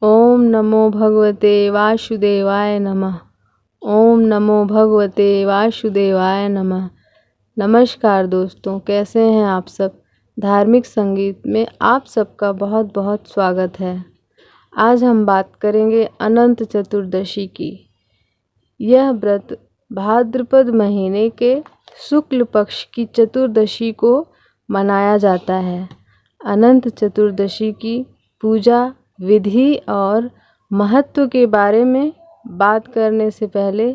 ओम नमो भगवते वासुदेवाय नमः। ओम नमो भगवते वासुदेवाय नमः। नमस्कार दोस्तों, कैसे हैं आप सब। धार्मिक संगीत में आप सबका बहुत बहुत स्वागत है। आज हम बात करेंगे अनंत चतुर्दशी की। यह व्रत भाद्रपद महीने के शुक्ल पक्ष की चतुर्दशी को मनाया जाता है। अनंत चतुर्दशी की पूजा विधि और महत्व के बारे में बात करने से पहले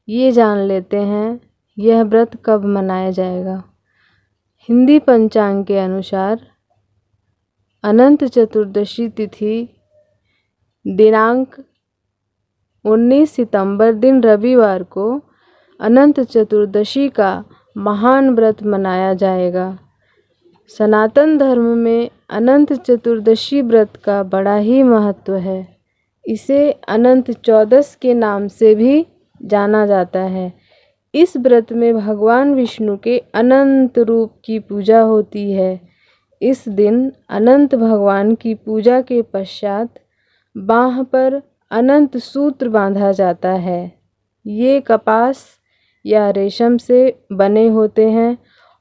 ये जान लेते हैं यह व्रत कब मनाया जाएगा। हिंदी पंचांग के अनुसार अनंत चतुर्दशी तिथि दिनांक 19 सितंबर दिन रविवार को अनंत चतुर्दशी का महान व्रत मनाया जाएगा। सनातन धर्म में अनंत चतुर्दशी व्रत का बड़ा ही महत्व है। इसे अनंत चौदस के नाम से भी जाना जाता है। इस व्रत में भगवान विष्णु के अनंत रूप की पूजा होती है। इस दिन अनंत भगवान की पूजा के पश्चात बाँह पर अनंत सूत्र बांधा जाता है। ये कपास या रेशम से बने होते हैं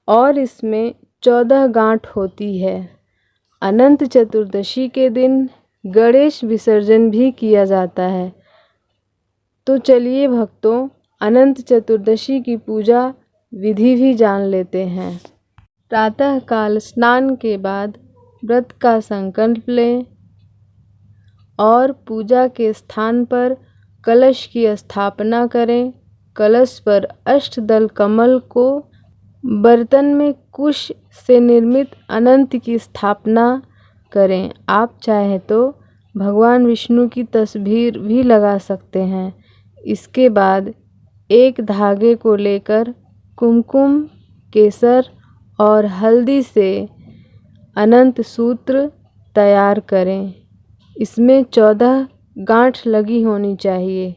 और इसमें 14 गांठ होती है। अनंत चतुर्दशी के दिन गणेश विसर्जन भी किया जाता है। तो चलिए भक्तों, अनंत चतुर्दशी की पूजा विधि भी जान लेते हैं। प्रातः काल स्नान के बाद व्रत का संकल्प लें और पूजा के स्थान पर कलश की स्थापना करें। कलश पर अष्टदल कमल को बर्तन में कुश से निर्मित अनंत की स्थापना करें। आप चाहे तो भगवान विष्णु की तस्वीर भी लगा सकते हैं। इसके बाद एक धागे को लेकर कुमकुम, केसर और हल्दी से अनंत सूत्र तैयार करें। इसमें 14 गांठ लगी होनी चाहिए।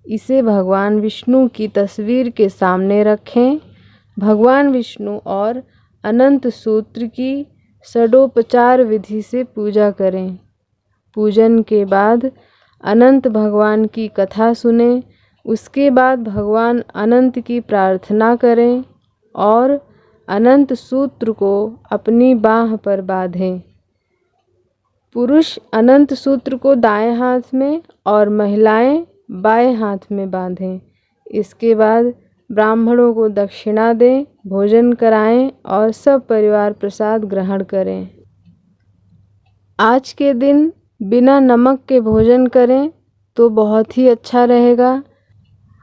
इसे भगवान विष्णु की तस्वीर के सामने रखें। भगवान विष्णु और अनंत सूत्र की षडोपचार विधि से पूजा करें। पूजन के बाद अनंत भगवान की कथा सुने। उसके बाद भगवान अनंत की प्रार्थना करें और अनंत सूत्र को अपनी बाँह पर बांधें। पुरुष अनंत सूत्र को दाएं हाथ में और महिलाएं बाएं हाथ में बांधें। इसके बाद ब्राह्मणों को दक्षिणा दें, भोजन कराएं और सब परिवार प्रसाद ग्रहण करें। आज के दिन बिना नमक के भोजन करें तो बहुत ही अच्छा रहेगा।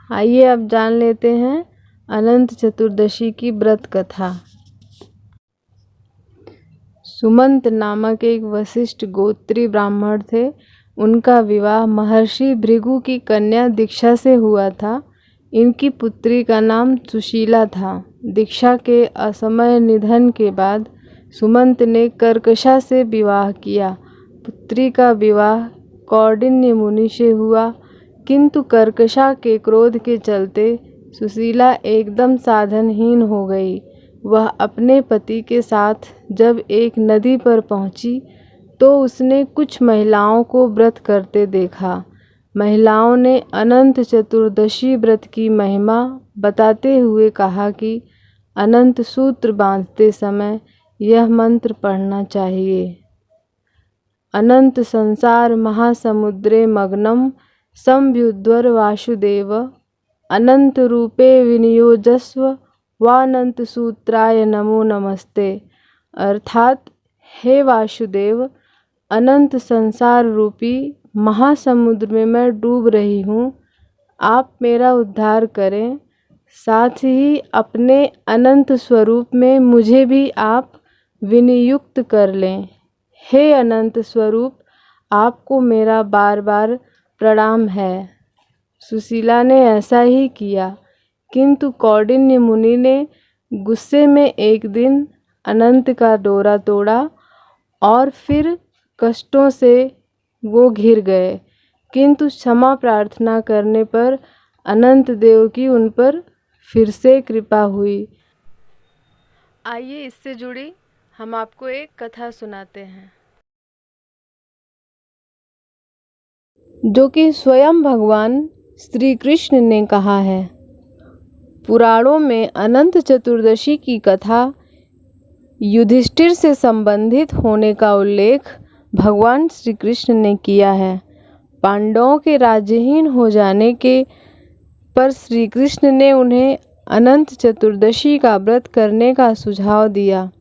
आइए अब जान लेते हैं अनंत चतुर्दशी की व्रत कथा। सुमंत नामक एक वशिष्ठ गोत्री ब्राह्मण थे। उनका विवाह महर्षि भृगु की कन्या दीक्षा से हुआ था। इनकी पुत्री का नाम सुशीला था। दीक्षा के असमय निधन के बाद सुमंत ने कर्कशा से विवाह किया। पुत्री का विवाह कौंडिन्य मुनि से हुआ, किंतु कर्कशा के क्रोध के चलते सुशीला एकदम साधनहीन हो गई। वह अपने पति के साथ जब एक नदी पर पहुंची तो उसने कुछ महिलाओं को व्रत करते देखा। महिलाओं ने अनंत चतुर्दशी व्रत की महिमा बताते हुए कहा कि अनंत सूत्र बांधते समय यह मंत्र पढ़ना चाहिए। अनंत संसार महासमुद्रे मग्नम संव्युध्वर वासुदेव अनंत रूपे विनियोजस्व वानंत सूत्राय नमो नमस्ते। अर्थात हे वासुदेव, अनंत संसार रूपी महासमुद्र में मैं डूब रही हूँ, आप मेरा उद्धार करें। साथ ही अपने अनंत स्वरूप में मुझे भी आप विनियुक्त कर लें। हे अनंत स्वरूप, आपको मेरा बार बार प्रणाम है। सुशीला ने ऐसा ही किया, किंतु कौंडिन्य मुनि ने गुस्से में एक दिन अनंत का डोरा तोड़ा और फिर कष्टों से वो घिर गए। किंतु क्षमा प्रार्थना करने पर अनंत देव की उन पर फिर से कृपा हुई। आइए इससे जुड़ी हम आपको एक कथा सुनाते हैं। जो कि स्वयं भगवान श्री कृष्ण ने कहा है। पुराणों में अनंत चतुर्दशी की कथा युधिष्ठिर से संबंधित होने का उल्लेख भगवान श्री कृष्ण ने किया है। पांडवों के राज्यहीन हो जाने के पर श्री कृष्ण ने उन्हें अनंत चतुर्दशी का व्रत करने का सुझाव दिया।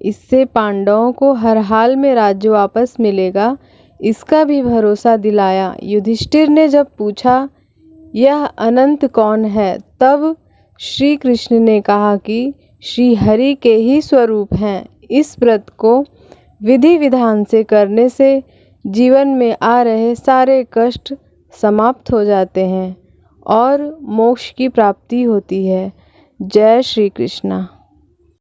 इससे पांडवों को हर हाल में राज्य वापस मिलेगा, इसका भी भरोसा दिलाया। युधिष्ठिर ने जब पूछा यह अनंत कौन है, तब श्री कृष्ण ने कहा कि श्री हरि के ही स्वरूप हैं। इस व्रत को विधि विधान से करने से जीवन में आ रहे सारे कष्ट समाप्त हो जाते हैं और मोक्ष की प्राप्ति होती है। जय श्री कृष्णा।